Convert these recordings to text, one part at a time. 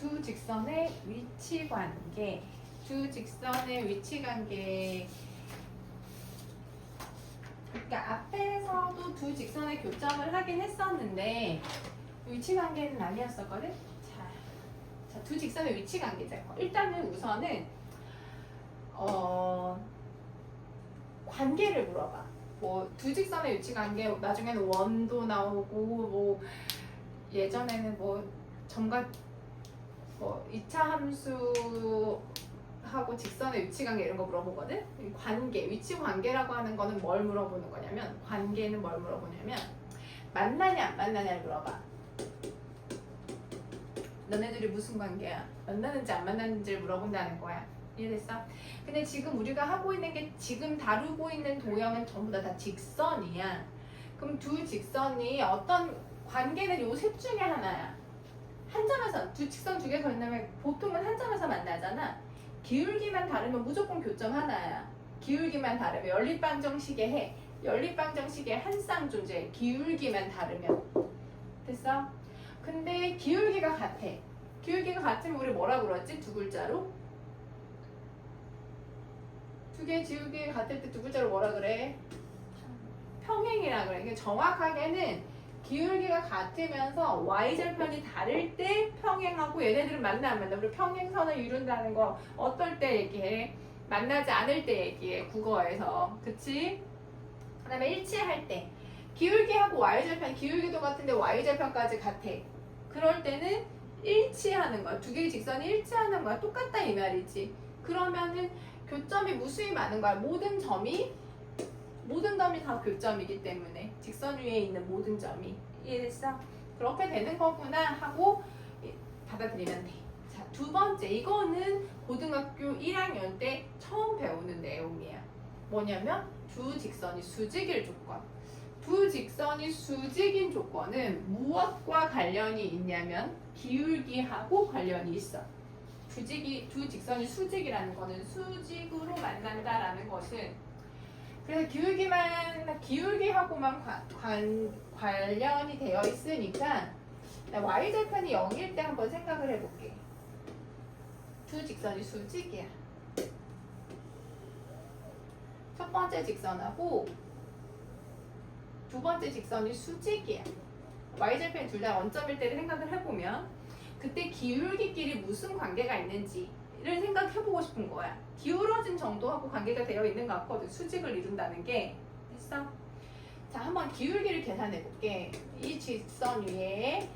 두 직선의 위치 관계. 두 직선의 위치 관계. 그러니까 앞에서도 두 직선의 교점을 하긴 했었는데 위치 관계는 아니었었거든. 자, 두 직선의 위치 관계죠. 일단은 우선은 관계를 물어봐. 뭐 두 직선의 위치 관계 나중에는 원도 나오고 뭐 예전에는 뭐 점과 뭐 2차 함수하고 직선의 위치 관계 이런 거 물어보거든. 관계, 위치 관계라고 하는 거는 뭘 물어보는 거냐면 관계는 뭘 물어보냐면 만나냐 안 만나냐를 물어봐. 너네들이 무슨 관계야? 만나는지 안 만나는지를 물어본다는 거야. 이해됐어? 근데 지금 우리가 하고 있는 게 지금 다루고 있는 도형은 전부 다 직선이야. 그럼 두 직선이 어떤 관계는 요 셋 중에 하나야. 한 점에서 두 직선 두 개 서 있는데 보통은 한 점에서 만나잖아. 기울기만 다르면 무조건 교점 하나야. 기울기만 다르면 연립방정식의 해. 연립방정식의 한 쌍 존재. 기울기만 다르면. 됐어? 근데 기울기가 같아. 기울기가 같으면 우리 뭐라 그러지? 두 글자로? 두 개의 기울기가 같을 때 두 글자로 뭐라 그래? 평행이라 그래. 그러니까 정확하게는 기울기가 같으면서 y절편이 다를 때 평행하고 얘네들은 만나 안 만나. 우리 평행선을 이룬다는 거 어떨 때 얘기해? 만나지 않을 때 얘기해. 국어에서. 그치? 그 다음에 일치할 때 기울기하고 y절편, 기울기도 같은데 y절편까지 같아. 그럴 때는 일치하는 거야. 두 개의 직선이 일치하는 거야. 똑같다 이 말이지. 그러면은 교점이 무수히 많은 거야. 모든 점이 다 교점이기 때문에 직선 위에 있는 모든 점이. 이해됐어? 그렇게 되는 거구나 하고 받아들이면 돼. 자, 두 번째 이거는 고등학교 1학년 때 처음 배우는 내용이야. 뭐냐면 두 직선이 수직일 조건. 두 직선이 수직인 조건은 무엇과 관련이 있냐면 기울기하고 관련이 있어. 두 직선이 수직이라는 거는 수직으로 만난다라는 것은 그래서 기울기하고만 관련이 되어 있으니까 y절편이 0일 때 한번 생각을 해볼게. 두 직선이 수직이야. 첫 번째 직선하고 두 번째 직선이 수직이야. y절편 둘 다 원점일 때를 생각을 해보면 그때 기울기끼리 무슨 관계가 있는지를 생각해보고 싶은 거야. 기울어진 정도하고 관계가 되어 있는 것 같거든. 수직을 이룬다는 게. 됐어? 자, 한번 기울기를 계산해볼게. 이 직선 위에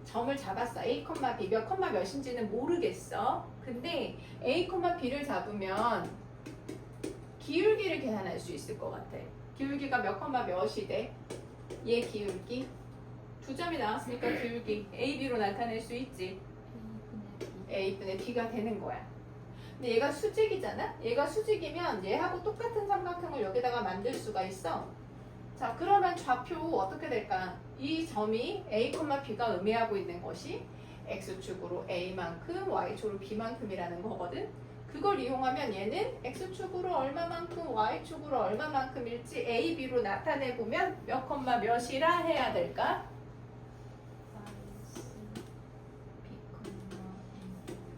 점을 잡았어. A, B 몇 컴마 몇인지는 모르겠어. 근데 A, B를 잡으면 기울기를 계산할 수 있을 것 같아. 기울기가 몇 컴마 몇이 돼? 얘 기울기 두 점이 나왔으니까 기울기 A, B로 나타낼 수 있지. A분의 B가 되는 거야. 근데 얘가 수직이잖아? 얘가 수직이면 얘하고 똑같은 삼각형을 여기다가 만들 수가 있어. 자, 그러면 좌표 어떻게 될까? 이 점이 A, B가 의미하고 있는 것이 X축으로 A만큼, Y축으로 B만큼이라는 거거든? 그걸 이용하면 얘는 X축으로 얼마만큼, Y축으로 얼마만큼일지 A, B로 나타내보면 몇 컴마 몇이라 해야 될까?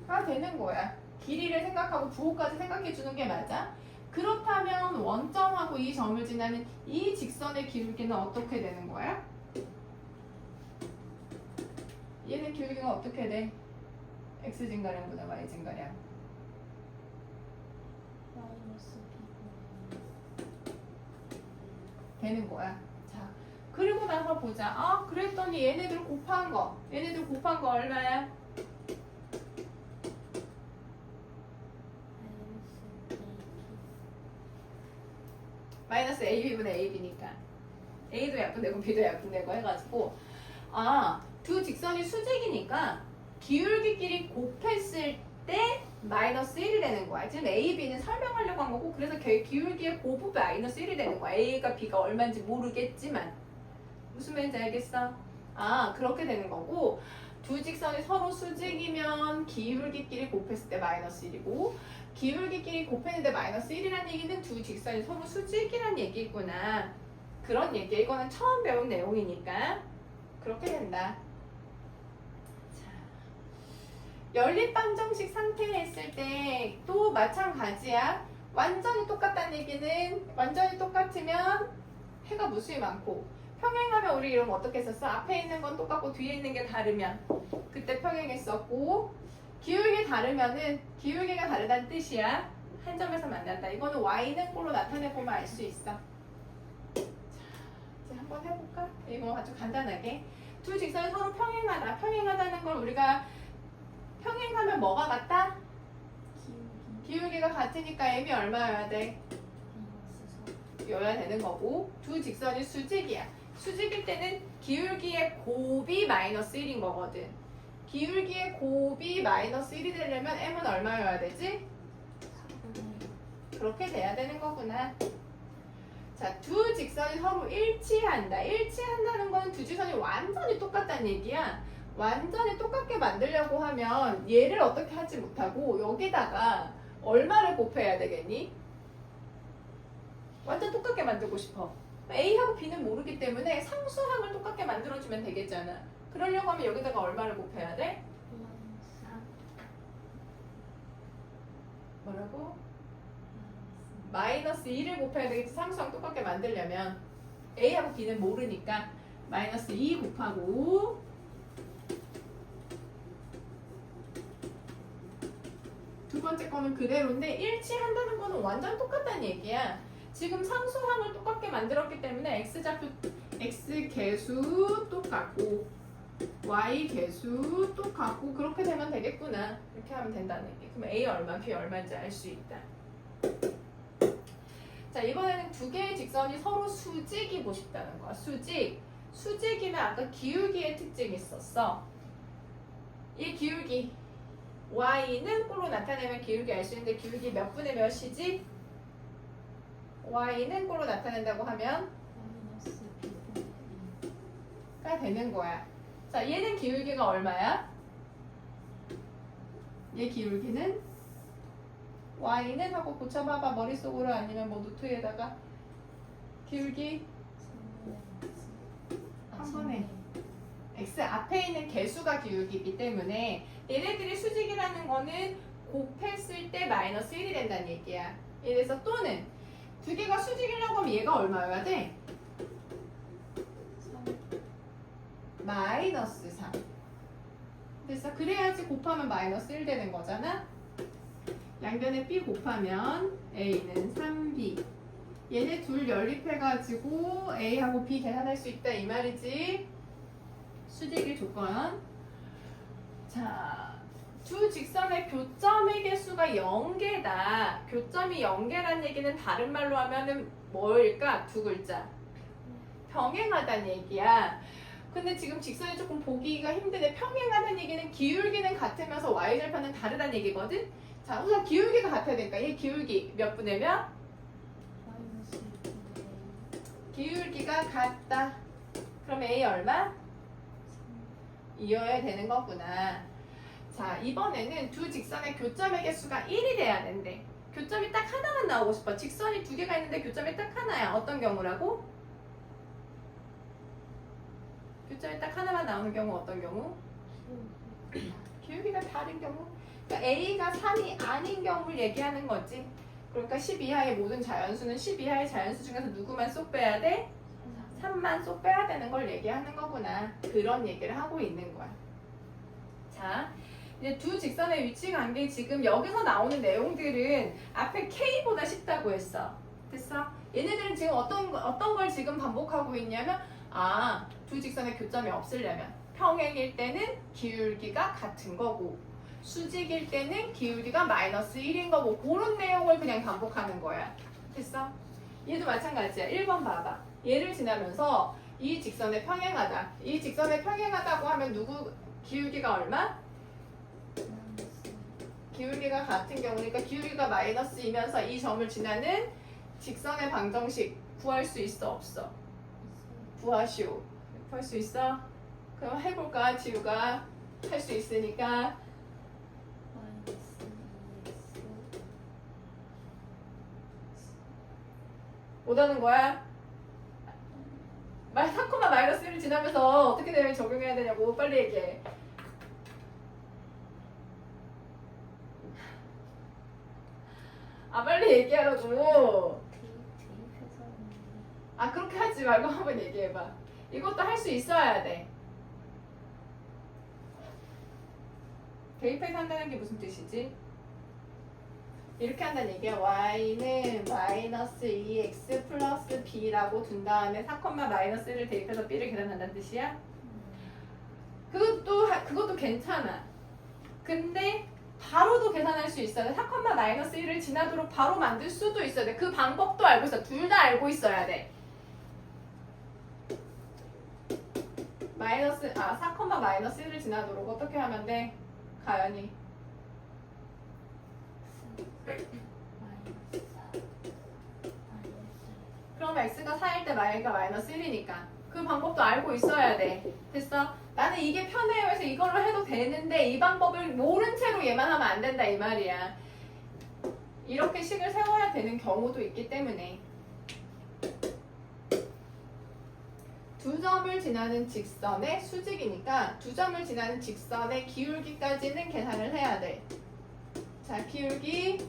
가 되는 거야. 길이를 생각하고 부호까지 생각해 주는 게 맞아. 그렇다면 원점하고 이 점을 지나는 이 직선의 기울기는 어떻게 되는 거야? 얘는 기울기가 어떻게 돼? x 증가량보다 y 증가량. 되는 거야. 자, 그리고 나서 보자. 아, 그랬더니 얘네들 곱한 거 얼마야? 마이너스 AB분의 AB니까 A도 약분되고 B도 약분되고 해가지고 두 직선이 수직이니까 기울기끼리 곱했을 때 마이너스 1이 되는 거야. 지금 A, B는 설명하려고 한 거고 그래서 기울기의 곱이 마이너스 1이 되는 거야. A가 B가 얼마인지 모르겠지만 무슨 말인지 알겠어? 그렇게 되는 거고 두 직선이 서로 수직이면 기울기끼리 곱했을 때 마이너스 1이고 기울기끼리 곱했는데 마이너스 1이라는 얘기는 두 직선이 서로 수직이란 얘기구나. 그런 얘기야. 이거는 처음 배운 내용이니까 그렇게 된다. 자, 연립방정식 상태에 있을 때 또 마찬가지야. 완전히 똑같다는 얘기는 완전히 똑같으면 해가 무수히 많고 평행하면 우리 이런 거 어떻게 썼어? 앞에 있는 건 똑같고 뒤에 있는 게 다르면 그때 평행했었고 기울기 다르면은 기울기가 다르다는 뜻이야. 한 점에서 만났다. 이거는 y는 꼴로 나타내보면 알 수 있어. 자, 이제 한번 해볼까? 이거 아주 간단하게 두 직선이 서로 평행하다. 평행하다는 걸 우리가 평행하면 뭐가 같다? 기울기가 같으니까 m이 얼마여야 돼? 여야 되는 거고 두 직선이 수직이야. 수직일 때는 기울기의 곱이 마이너스 1인 거거든. 기울기의 곱이 마이너스 1이 되려면 m은 얼마여야 되지? 그렇게 돼야 되는 거구나. 자, 두 직선이 서로 일치한다. 일치한다는 건 두 직선이 완전히 똑같다는 얘기야. 완전히 똑같게 만들려고 하면 얘를 어떻게 하지 못하고 여기다가 얼마를 곱해야 되겠니? 완전 똑같게 만들고 싶어. A하고 B는 모르기 때문에 상수항을 똑같게 만들어주면 되겠잖아. 그러려고 하면 여기다가 얼마를 곱해야 돼? 뭐라고? 마이너스 2를 곱해야 되겠지. 상수항 똑같게 만들려면 A하고 B는 모르니까 마이너스 2 곱하고 두 번째 거는 그대로인데 일치한다는 거는 완전 똑같다는 얘기야. 지금 상수항을 똑같게 만들었기 때문에 x좌표 x 개수 똑같고 y 개수 똑같고 그렇게 되면 되겠구나. 이렇게 하면 된다는 얘기. 그럼 a 얼마, b 얼마인지 알 수 있다. 자, 이번에는 두 개의 직선이 서로 수직이 보십다는 거야. 수직. 수직이면 아까 기울기의 특징이 있었어. 이 기울기 y는 꼴로 나타내면 기울기 알 수 있는데 기울기 몇 분의 몇이지? y는 꼴로 나타낸다고 하면 가 되는 거야. 자, 얘는 기울기가 얼마야? 얘 기울기는 y는 하고 고쳐봐봐. 머릿속으로 아니면 뭐 노트에다가 기울기 한 번에 x 앞에 있는 개수가 기울기이기 때문에 얘네들이 수직이라는 거는 곱했을 때 마이너스 1이 된다는 얘기야. 이래서 또는 두 개가 수직이라고 하면 얘가 얼마여야 돼? 마이너스 3. 그래서 그래야지 곱하면 마이너스 1 되는 거잖아. 양변에 b 곱하면 a는 3b. 얘네 둘 연립해가지고 a하고 b 계산할 수 있다 이 말이지. 수직일 조건. 자, 두 직선의 교점의 개수가 0개다. 교점이 0개란 얘기는 다른 말로 하면은 뭘까? 두 글자. 평행하다는 얘기야. 근데 지금 직선이 조금 보기가 힘드네. 평행하다는 얘기는 기울기는 같으면서 y절편은 다르다는 얘기거든. 자, 우선 기울기가 같아야 되니까 얘 기울기 몇 분의 몇? 기울기가 같다. 그럼 a 얼마? 2여야 되는 거구나. 자, 이번에는 두 직선의 교점의 개수가 1이 돼야 된대. 교점이 딱 하나만 나오고 싶어. 직선이 두 개가 있는데 교점이 딱 하나야. 어떤 경우라고? 교점이 딱 하나만 나오는 경우 어떤 경우? 기울기가 다른 경우? 그러니까 A가 3이 아닌 경우를 얘기하는 거지. 그러니까 10 이하의 모든 자연수는 10 이하의 자연수 중에서 누구만 쏙 빼야 돼? 3만 쏙 빼야 되는 걸 얘기하는 거구나. 그런 얘기를 하고 있는 거야. 자, 이제 두 직선의 위치 관계 지금 여기서 나오는 내용들은 앞에 K보다 쉽다고 했어. 됐어? 얘네들은 지금 어떤 걸 지금 반복하고 있냐면 두 직선의 교점이 없으려면 평행일 때는 기울기가 같은 거고 수직일 때는 기울기가 마이너스 1인 거고 그런 내용을 그냥 반복하는 거야. 됐어? 얘도 마찬가지야. 1번 봐봐. 얘를 지나면서 이 직선에 평행하다. 이 직선에 평행하다고 하면 누구 기울기가 얼마? 기울기가 같은 경우니까 기울기가 마이너스이면서 이 점을 지나는 직선의 방정식 구할 수 있어 없어? 구하시오. 구할 수 있어? 그럼 해볼까? 지우가 할 수 있으니까 못하는 거야? 4, 마이너스 1을 지나면서 어떻게 되면 적용해야 되냐고 빨리 얘기해. 아 빨리 얘기하라고. 대입해서 아 그렇게 하지 말고 한번 얘기해봐. 이것도 할 수 있어야 돼. 대입해서 한다는 게 무슨 뜻이지? 이렇게 한다는 얘기야. y는 마이너스 2x 플러스 b라고 둔 다음에 4, 마이너스를 대입해서 b를 계산한다는 뜻이야? 그것도 괜찮아. 근데 바로도 계산할 수 있어야 돼. 4, 마이너스 1을 지나도록 바로 만들 수도 있어야 돼. 그 방법도 알고 있어. 둘 다 알고 있어야 돼. 4, 마이너스 1을 지나도록 어떻게 하면 돼? 가연이. 그럼 x가 4일 때 y가 마이너스 1이니까 그 방법도 알고 있어야 돼. 됐어? 나는 이게 편해요 해서 이걸로 해도 되는데 이 방법을 모른 채로 얘만 하면 안 된다 이 말이야. 이렇게 식을 세워야 되는 경우도 있기 때문에 두 점을 지나는 직선의 수직이니까 두 점을 지나는 직선의 기울기까지는 계산을 해야 돼. 자, 기울기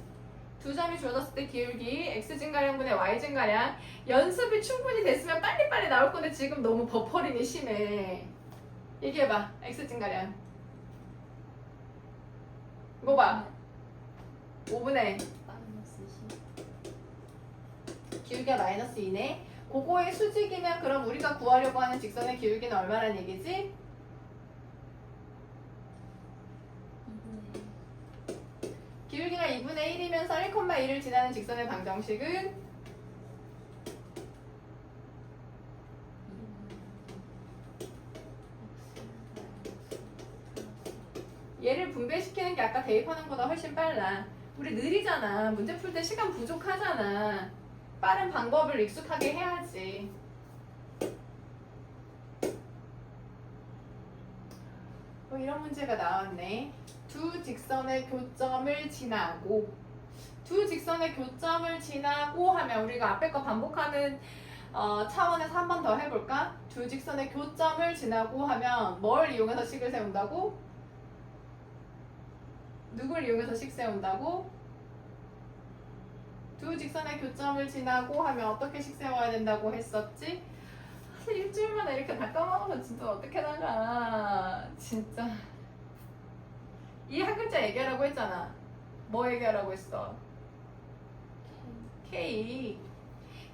두 점이 주어졌을 때 기울기 x증가량분의 y증가량. 연습이 충분히 됐으면 빨리빨리 나올 건데 지금 너무 버퍼링이 심해. 얘기해봐. x증가량 이거 봐. 5분의 마이너스 10. 기울기가 마이너스 2네. 그거의 수직이면 그럼 우리가 구하려고 하는 직선의 기울기는 얼마란 얘기지? 2분의 기울기가 2분의 1이면서 1,1을 지나는 직선의 방정식은 얘를 분배시키는 게 아까 대입하는 것보다 훨씬 빨라. 우리 느리잖아. 문제 풀 때 시간 부족하잖아. 빠른 방법을 익숙하게 해야지. 이런 문제가 나왔네. 두 직선의 교점을 지나고 하면 우리가 앞에 거 반복하는 차원에서 한 번 더 해볼까? 두 직선의 교점을 지나고 하면 뭘 이용해서 식을 세운다고? 누굴 이용해서 식 세운다고? 두 직선의 교점을 지나고 하면 어떻게 식 세워야 된다고 했었지? 일주일 만에 이렇게 다 까먹으면 진짜 어떻게 나가. 진짜 이 한 글자 얘기하라고 했잖아. 뭐 얘기하라고 했어? K.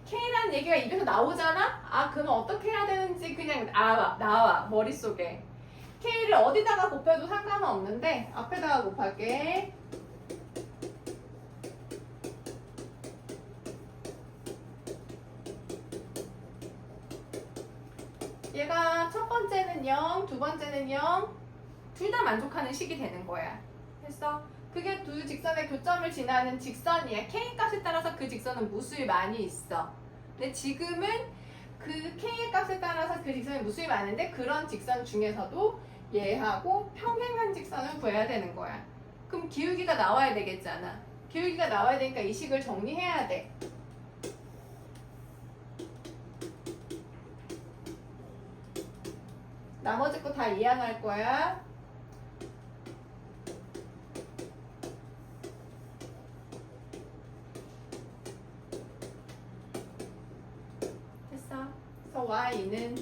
K라는 얘기가 입에서 나오잖아? 아 그럼 어떻게 해야 되는지 그냥 나와 머릿속에. K를 어디다가 곱해도 상관은 없는데 앞에다가 곱할게. 얘가 첫 번째는 0, 두 번째는 0. 둘 다 만족하는 식이 되는 거야. 됐어? 그게 두 직선의 교점을 지나는 직선이야. K 값에 따라서 그 직선은 무수히 많이 있어. 근데 지금은 그 K의 값에 따라서 그 직선이 무수히 많은데 그런 직선 중에서도 얘하고 평행한 직선을 구해야 되는 거야. 그럼 기울기가 나와야 되겠잖아. 기울기가 나와야 되니까 이 식을 정리해야 돼. 나머지 거 다 이항할 거야. 됐어. 그래서 y는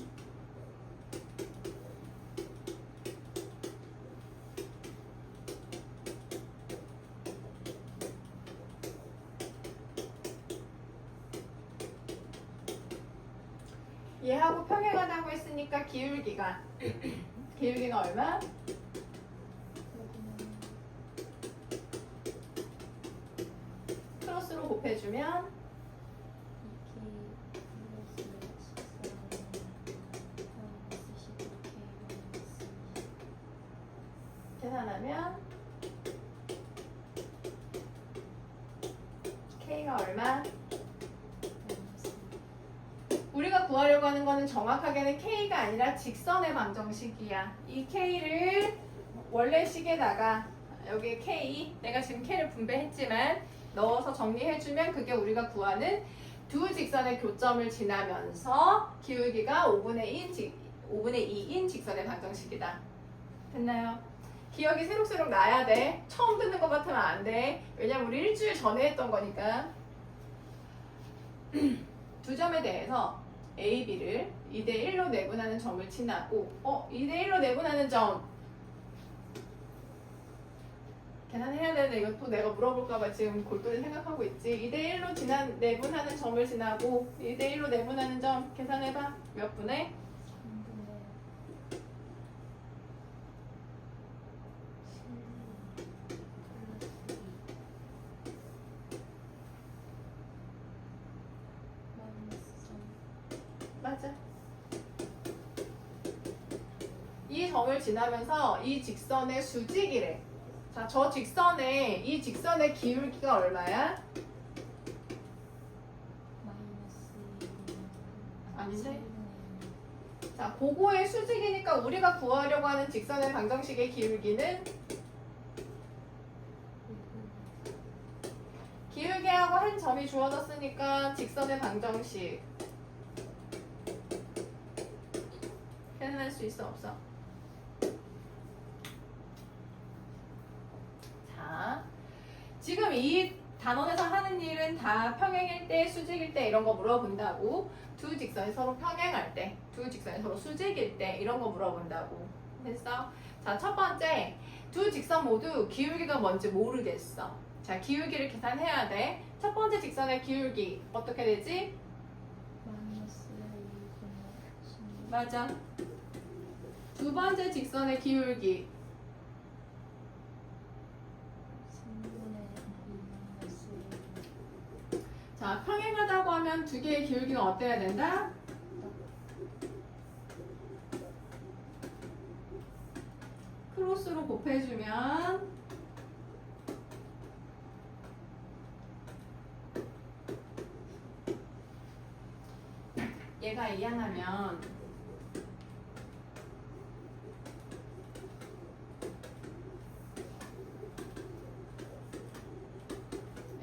얘하고 평행하다고 했으니까 기울기가 얼마? 크로스로 곱해주면 계산하면 K가 얼마? 우리가 구하려고 하는 거는 정확하게는 K가 아니라 직선의 방정식이야. 이 K를 원래 식에다가 여기 K, 내가 지금 K를 분배했지만 넣어서 정리해주면 그게 우리가 구하는 두 직선의 교점을 지나면서 기울기가 5분의 2인 직선의 방정식이다. 됐나요? 기억이 새록새록 나야 돼. 처음 듣는 것 같으면 안 돼. 왜냐면 우리 일주일 전에 했던 거니까. 두 점에 대해서 A, B를 2대1로 내분하는 점을 지나고 2대1로 내분하는 점 계산해야 되는데 이것도 내가 물어볼까봐 지금 골똘히 생각하고 있지. 2대1로 내분하는 점을 지나고 2대1로 내분하는 점 계산해봐. 몇 분의? 3분의 12 맞아. 이 점을 지나면서 이 직선의 수직이래. 자, 저 직선에 이 직선의 기울기가 얼마야? 아닌데? 자, 그거의 수직이니까 우리가 구하려고 하는 직선의 방정식의 기울기는 기울기하고 한 점이 주어졌으니까 직선의 방정식 계산할 수 있어 없어? 자, 지금 이 단원에서 하는 일은 다 평행일 때, 수직일 때 이런 거 물어본다고. 두 직선이 서로 평행할 때, 두 직선이 서로 수직일 때 이런 거 물어본다고. 됐어? 자, 첫 번째, 두 직선 모두 기울기가 뭔지 모르겠어. 자, 기울기를 계산해야 돼. 첫 번째 직선의 기울기 어떻게 되지? 마이너스 2분의 16 맞아. 두 번째 직선의 기울기 3분의 2 마이너스 1 자, 평행하다고 하면 두 개의 기울기가 어때야 된다? 크로스로 곱해주면 얘가 이항하면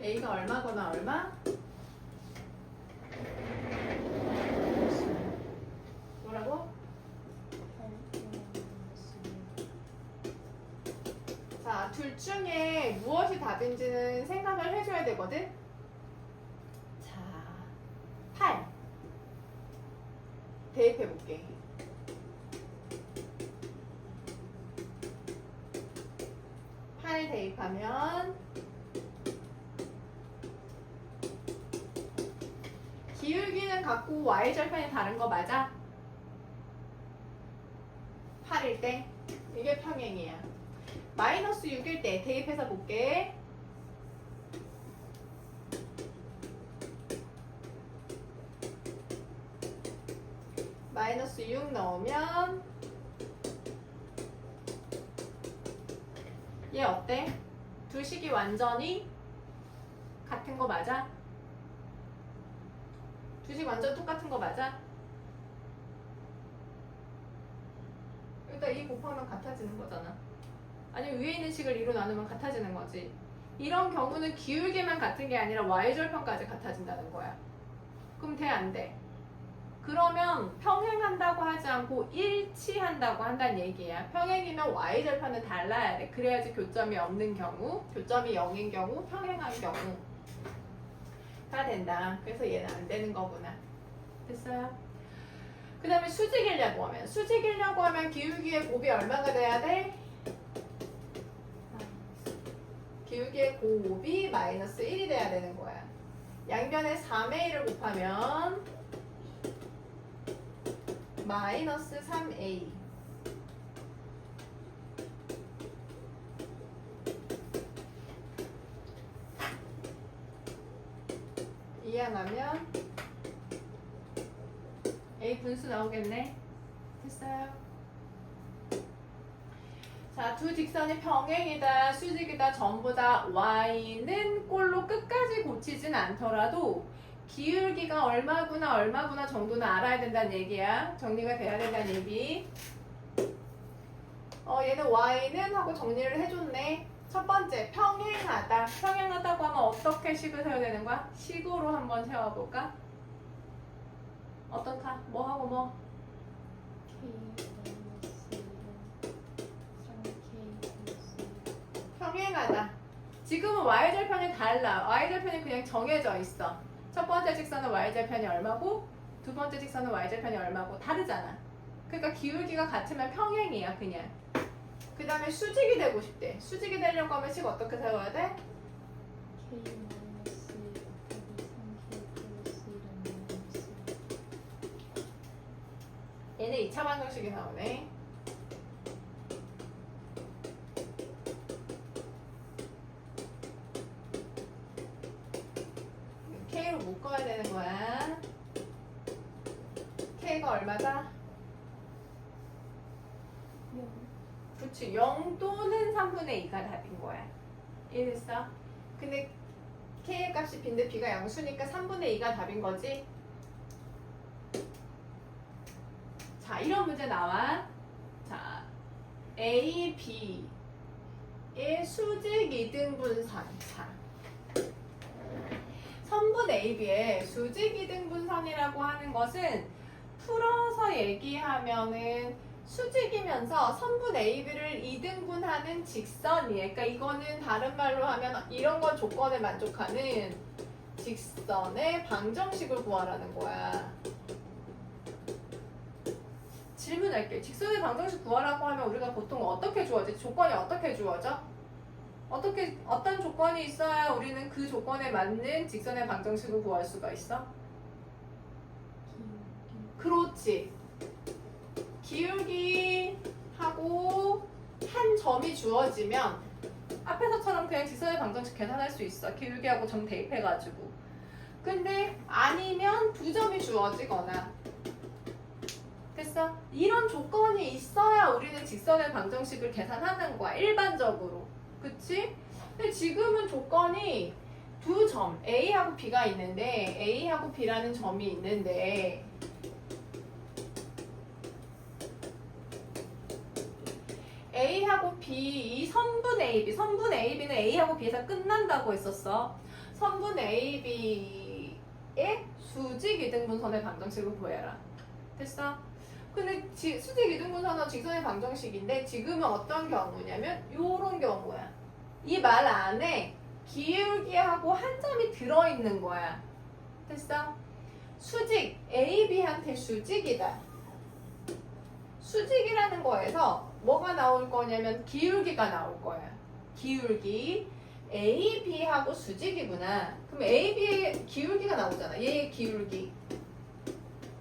A가 얼마거나 얼마? 뭐라고? 8분의 마이너스 1 자, 둘 중에 무엇이 답인지는 생각을 해줘야 되거든? 자, 8 대입해볼게. 8 대입하면 기울기는 같고 y절편이 다른 거 맞아? 8일 때 이게 평행이야. 마이너스 6일 때 대입해서 볼게. 마이너스 6 넣으면 얘 어때? 두 식이 완전히 같은 거 맞아? 두 식 완전 똑같은 거 맞아? 일단 이 곱하면 같아지는 거잖아. 아니 위에 있는 식을 2로 나누면 같아지는 거지. 이런 경우는 기울기만 같은 게 아니라 y절편까지 같아진다는 거야. 그럼 돼 안 돼? 그러면 평행한다고 하지 않고 일치한다고 한다는 얘기야. 평행이면 y절편은 달라야 돼. 그래야지 교점이 없는 경우, 교점이 0인 경우, 평행한 경우가 된다. 그래서 얘는 안 되는 거구나. 됐어요? 그 다음에 수직이려고 하면 기울기의 곱이 얼마가 돼야 돼? 기울기의 곱이 마이너스 1이 돼야 되는 거야. 양변에 3의 1을 곱하면 마이너스 3a 이항하면 a 분수 나오겠네. 됐어요. 자, 두 직선이 평행이다, 수직이다, 전부 다 y는 꼴로 끝까지 고치진 않더라도 기울기가 얼마구나 정도는 알아야 된다는 얘기야. 정리가 돼야 된다는 얘기. 얘는 y는 하고 정리를 해줬네. 첫 번째, 평행하다. 평행하다고 하면 어떻게 식을 세워야 되는 거야? 식으로 한번 세워볼까? 어떤 카? 뭐 하고 뭐? K 마이너스 1은 3K 평행하다. 지금은 y절편이 달라. y절편이 그냥 정해져 있어. 첫 번째 직선은 y절편이 얼마고 두 번째 직선은 y절편이 얼마고 다르잖아. 그러니까 기울기가 같으면 평행이야 그냥. 그 다음에 수직이 되고 싶대. 수직이 되려고 하면 식 어떻게 세워야 돼? K 마이너스 곱하기 3K 플러스 1은 마이너스 얘네 2차 방정식이 나오네. K로 묶어야 되는 거야. K가 얼마다? 0. 그치. 0 또는 3분의 2가 답인 거야. 이해됐어? 근데 K의 값이 B인데 B가 양수니까 3분의 2가 답인 거지? 자, 이런 문제 나와. 자, A, B의 수직 이등분선. 자, 선분 AB의 수직 이등분선이라고 하는 것은 풀어서 얘기하면은 수직이면서 선분 AB를 이등분하는 직선이에요. 그러니까 이거는 다른 말로 하면 이런 건 조건에 만족하는 직선의 방정식을 구하라는 거야. 질문할게요. 직선의 방정식 구하라고 하면 우리가 보통 어떻게 주어지? 조건이 어떻게 주어져? 어떤 조건이 있어야 우리는 그 조건에 맞는 직선의 방정식을 구할 수가 있어? 그렇지. 기울기하고 한 점이 주어지면 앞에서처럼 그냥 직선의 방정식 계산할 수 있어. 기울기하고 점 대입해가지고. 근데 아니면 두 점이 주어지거나 됐어? 이런 조건이 있어야 우리는 직선의 방정식을 계산하는 거야. 일반적으로. 그치? 근데 지금은 조건이 두 점, A하고 B가 있는데 A하고 B라는 점이 있는데 A하고 B, 이 선분 AB는 A하고 B에서 끝난다고 했었어. 선분 AB의 수직 이등분선의 방정식을 구해라. 됐어? 근데 수직 이등분선은 직선의 방정식인데 지금은 어떤 경우냐면 요런 경우야. 이 말 안에 기울기하고 한 점이 들어있는 거야. 됐어? 수직, AB한테 수직이다. 수직이라는 거에서 뭐가 나올 거냐면 기울기가 나올 거야. 기울기. AB하고 수직이구나. 그럼 AB의 기울기가 나오잖아. 얘의 기울기.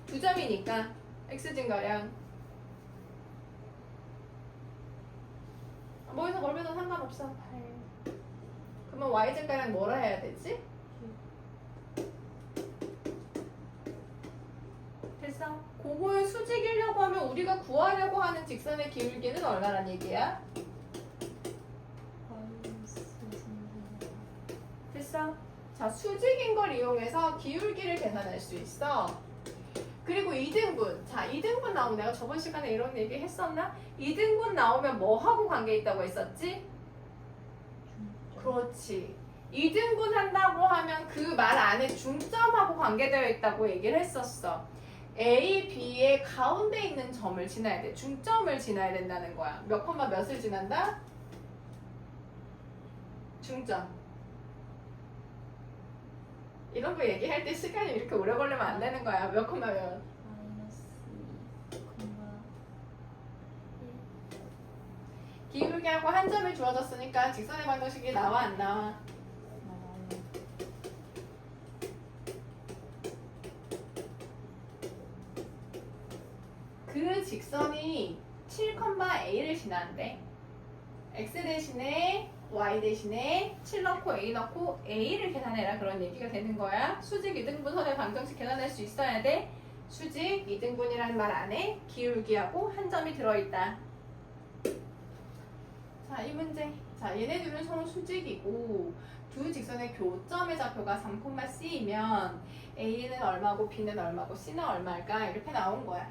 두 점이니까 X증가량. 뭐에서 멀면은 상관없어. 8. 그러면 Y증가량 뭐라 해야 되지? 됐어? 그거의 수직이려고 하면 우리가 구하려고 하는 직선의 기울기는 얼마란 얘기야? 마이너스 3분의 됐어? 자, 수직인 걸 이용해서 기울기를 계산할 수 있어. 그리고 2등분. 자, 2등분 나오면 내가 저번 시간에 이런 얘기 했었나? 2등분 나오면 뭐하고 관계 있다고 했었지? 그렇지. 2등분 한다고 하면 그 말 안에 중점하고 관계되어 있다고 얘기를 했었어. A, B의 가운데 있는 점을 지나야 돼. 중점을 지나야 된다는 거야. 몇 콤마 몇을 지난다? 중점. 이런 거 얘기할 때 시간이 이렇게 오래 걸리면 안 되는 거야. 몇 콤마 몇. 마이너스 2콤마 기울기하고 한 점이 주어졌으니까 직선의 방정식이 나와 안 나와? 나와요. 그 직선이 7,A를 지나는데 X 대신에 Y 대신에 7 넣고 A 넣고 A를 계산해라 그런 얘기가 되는 거야. 수직 이등분선의 방정식 계산할 수 있어야 돼. 수직 이등분이라는 말 안에 기울기하고 한 점이 들어있다. 자, 이 문제. 자, 얘네들은 서로 수직이고 두 직선의 교점의 좌표가 3,C이면 A는 얼마고 B는 얼마고 C는 얼마일까? 이렇게 나온 거야.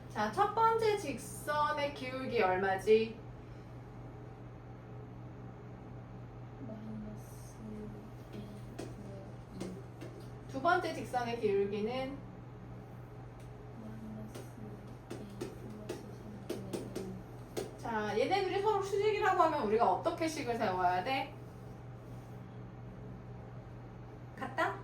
자, 첫 번째 직선의 기울기 얼마지? 마이너스 1분의 2 두 번째 직선의 기울기는 마이너스 A 플러스 3분의 1 자, 자, 얘네들이 서로 수직이라고 하면 우리가 어떻게 식을 세워야 돼? 같다?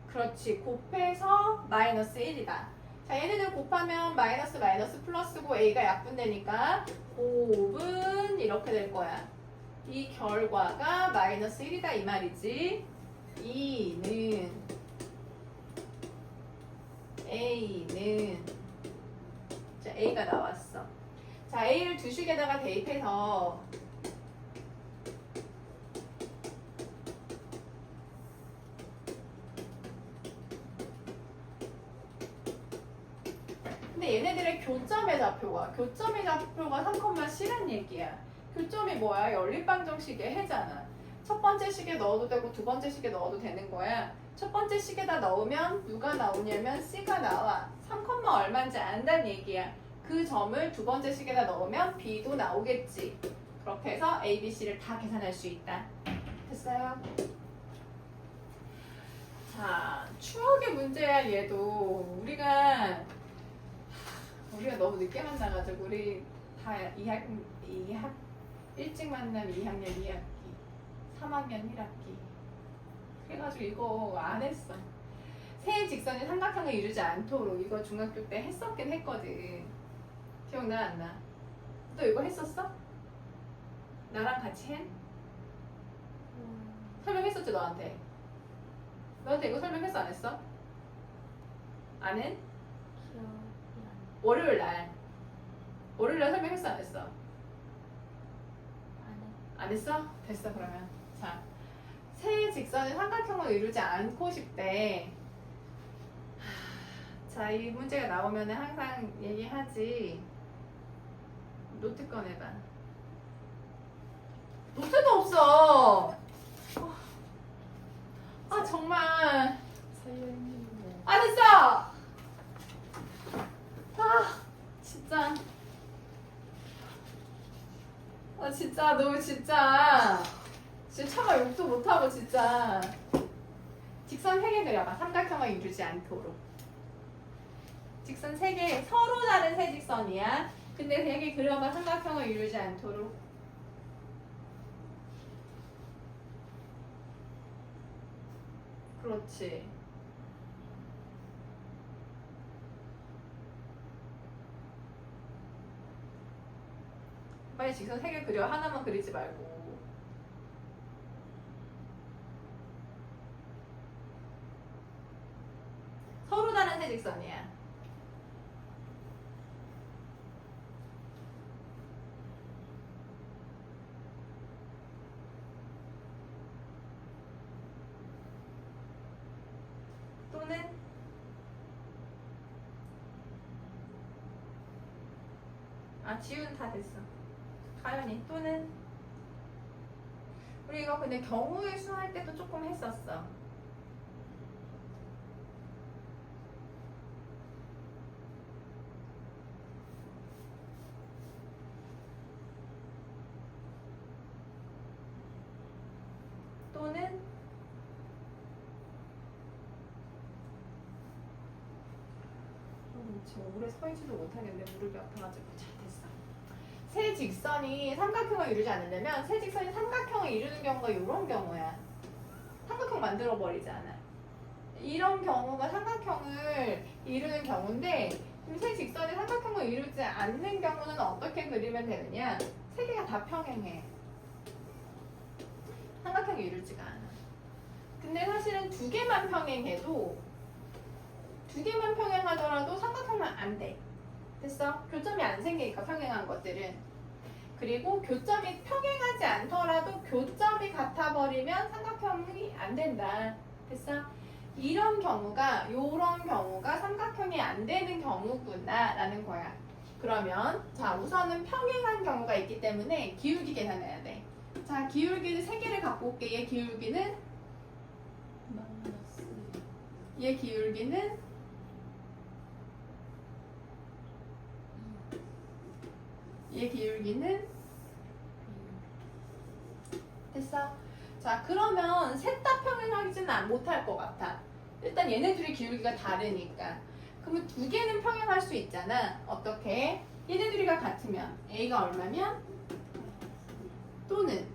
그렇지. 곱해서 마이너스 1이다. 자, 얘네들 곱하면 마이너스 마이너스 플러스고 a가 약분되니까 곱은 이렇게 될 거야. 이 결과가 마이너스 1이다 이 말이지. 2는 a는 자, a가 나왔어. 자, a를 두 식에다가 대입해서 근데 얘네들의 교점의 좌표가 3,C란 얘기야. 교점이 뭐야? 연립방정식의 해잖아. 첫 번째 식에 넣어도 되고 두 번째 식에 넣어도 되는 거야. 첫 번째 식에다 넣으면 누가 나오냐면 C가 나와. 3, 얼마인지 안다는 얘기야. 그 점을 두 번째 식에다 넣으면 B도 나오겠지. 그렇게 해서 A, B, C를 다 계산할 수 있다. 됐어요? 자, 추억의 문제야 얘도. 우리가 너무 늦게 만나가지고 우리 다 일찍 만남 2학년 2학기 3학년 1학기 그래가지고 이거 안 했어. 세 직선이 삼각형을 이루지 않도록 이거 중학교 때 했었긴 했거든. 기억나 안 나? 너 이거 했었어? 나랑 같이 해? 설명했었지 너한테? 너한테 이거 설명했어 안 했어? 안 해? 기억이 안 월요일 날 설명했어 안 했어? 해. 안 했어? 됐어 그러면. 자, 세 직선이 삼각형을 이루지 않고 싶대. 자, 이 문제가 나오면 항상 얘기하지. 노트 꺼내봐. 노트도 없어. 아 정말. 설명했는데. 안 했어. 아 진짜. 아 진짜 너 진짜 차마 욕도 못하고 진짜. 직선 3개 그려봐. 삼각형을 이루지 않도록. 직선 3개 서로 다른 세 직선이야. 근데 3개 그려봐. 삼각형을 이루지 않도록. 그렇지. 빨리 직선 3개 그려. 하나만 그리지 말고. 서로 다른 세 직선이야. 또는 지우는 다 됐어. 가연이 또는 우리 이거 근데 경우의 수 할 때도 조금 했었어. 또는 지금 오래 서 있지도 못하겠네. 무릎이 아파가지고. 잘 됐어. 세 직선이 삼각형을 이루지 않으려면 세 직선이 삼각형을 이루는 경우가 이런 경우야. 삼각형 만들어 버리잖아. 이런 경우가 삼각형을 이루는 경우인데 그럼 세 직선이 삼각형을 이루지 않는 경우는 어떻게 그리면 되느냐? 세 개가 다 평행해. 삼각형이 이루지가 않아. 근데 사실은 두 개만 평행해도 두 개만 평행하더라도 삼각형은 안 돼. 됐어? 교점이 안 생기니까 평행한 것들은. 그리고 교점이 평행하지 않더라도 교점이 같아버리면 삼각형이 안 된다. 됐어? 이런 경우가 삼각형이 안 되는 경우구나 라는 거야. 그러면 자 우선은 평행한 경우가 있기 때문에 기울기 계산해야 돼. 자 기울기를 3개를 갖고 올게. 얘 기울기는 마이너스. 얘 기울기는 얘 기울기는 됐어? 자 그러면 셋 다 평행하지는 못할 것 같아. 일단 얘네 둘이 기울기가 다르니까. 그러면 두 개는 평행할 수 있잖아. 어떻게? 얘네 둘이가 같으면 A가 얼마면? 또는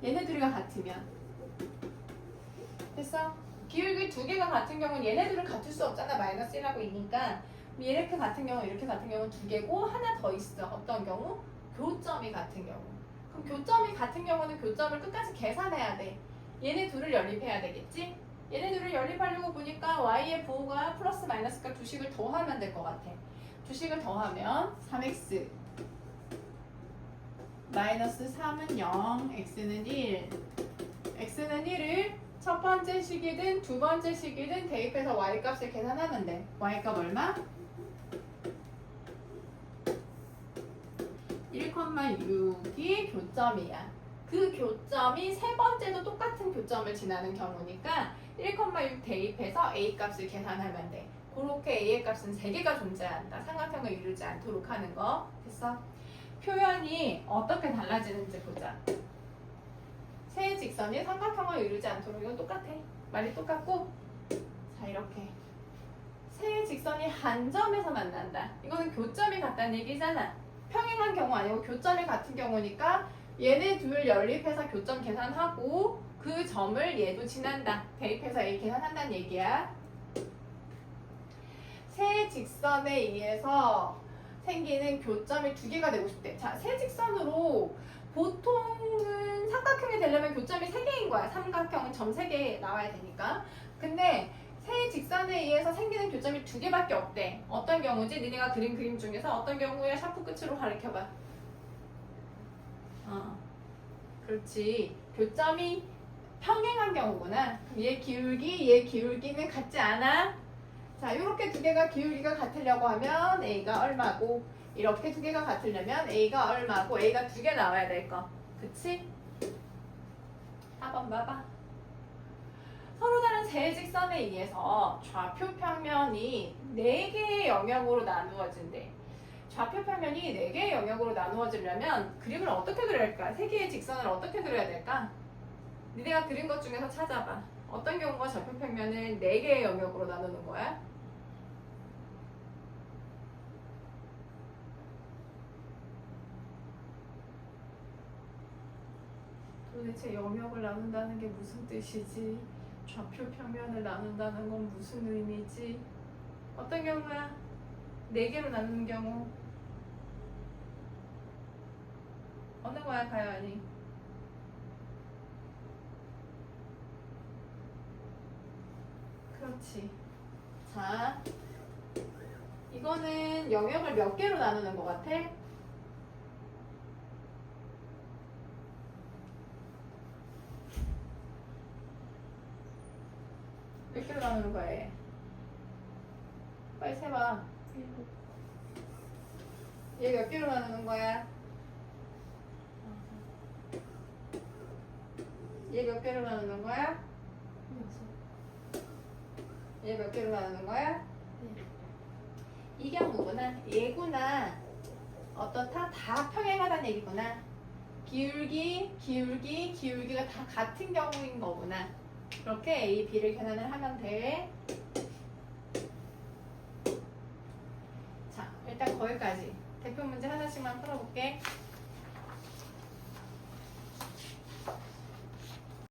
얘네 둘이가 같으면 됐어? 기울기 두 개가 같은 경우는 얘네들은 같을 수 없잖아. 마이너스 1하고 있으니까 이렇게 같은 경우 이렇게 같은 경우는 두 개고 하나 더 있어. 어떤 경우? 교점이 같은 경우. 그럼 교점이 같은 경우는 교점을 끝까지 계산해야 돼. 얘네 둘을 연립해야 되겠지? 얘네 둘을 연립하려고 보니까 y의 부호가 플러스 마이너스가 두 식을 더하면 될 것 같아. 두 식을 더하면 3x 마이너스 3은 0, x는 1. x는 1을 첫 번째 식이든 두 번째 식이든 대입해서 y 값을 계산하면 돼. y 값 얼마? 1,6이 교점이야. 그 교점이 세 번째도 똑같은 교점을 지나는 경우니까 1,6 대입해서 a 값을 계산하면 돼. 그렇게 a의 값은 3개가 존재한다. 삼각형을 이루지 않도록 하는 거. 됐어? 표현이 어떻게 달라지는지 보자. 세 직선이 삼각형을 이루지 않도록 이건 똑같아. 말이 똑같고 자 이렇게 세 직선이 한 점에서 만난다. 이거는 교점이 같다는 얘기잖아. 평행한 경우 아니고 교점이 같은 경우니까 얘네 둘 연립해서 교점 계산하고 그 점을 얘도 지난다. 대입해서 A 계산한다는 얘기야. 세 직선에 의해서 생기는 교점이 두 개가 되고 싶대. 자, 세 직선으로 보통은 삼각형이 되려면 교점이 3개인 거야. 삼각형은 점 3개 나와야 되니까. 근데 세 직선에 의해서 생기는 교점이 2개밖에 없대. 어떤 경우지? 니네가 그린 그림 중에서 어떤 경우에 샤프 끝으로 가리켜봐. 그렇지. 교점이 평행한 경우구나. 얘 기울기는 같지 않아? 자, 이렇게 두 개가 기울기가 같으려고 하면 A가 얼마고 이렇게 두 개가 같으려면 A가 얼마고 A가 2개 나와야 될 거. 그치? 4번 봐봐. 서로 다른 세 직선에 의해서 좌표 평면이 4개의 영역으로 나누어진대. 좌표 평면이 4개의 영역으로 나누어지려면 그림을 어떻게 그려야 할까? 3개의 직선을 어떻게 그려야 될까? 니네가 그린 것 중에서 찾아봐. 어떤 경우가 좌표 평면을 4개의 영역으로 나누는 거야? 도대체 영역을 나눈다는 게 무슨 뜻이지? 좌표 평면을 나눈다는 건 무슨 의미지? 어떤 경우야? 4개로 나누는 경우 어느 거야, 가연이? 그렇지. 자, 이거는 영역을 몇 개로 나누는 것 같아? 몇 개로 나누는 거야, 얘? 빨리 세봐. 얘 몇 개로 나누는 거야? 얘 몇 개로 나누는 거야? 얘 몇 개로 나누는 거야? 이 경우구나. 얘구나. 어떻다? 다 평행하다는 얘기구나. 기울기가 다 같은 경우인 거구나. 그렇게 A, B를 계산을 하면 돼. 자, 일단 거기까지. 대표 문제 하나씩만 풀어볼게.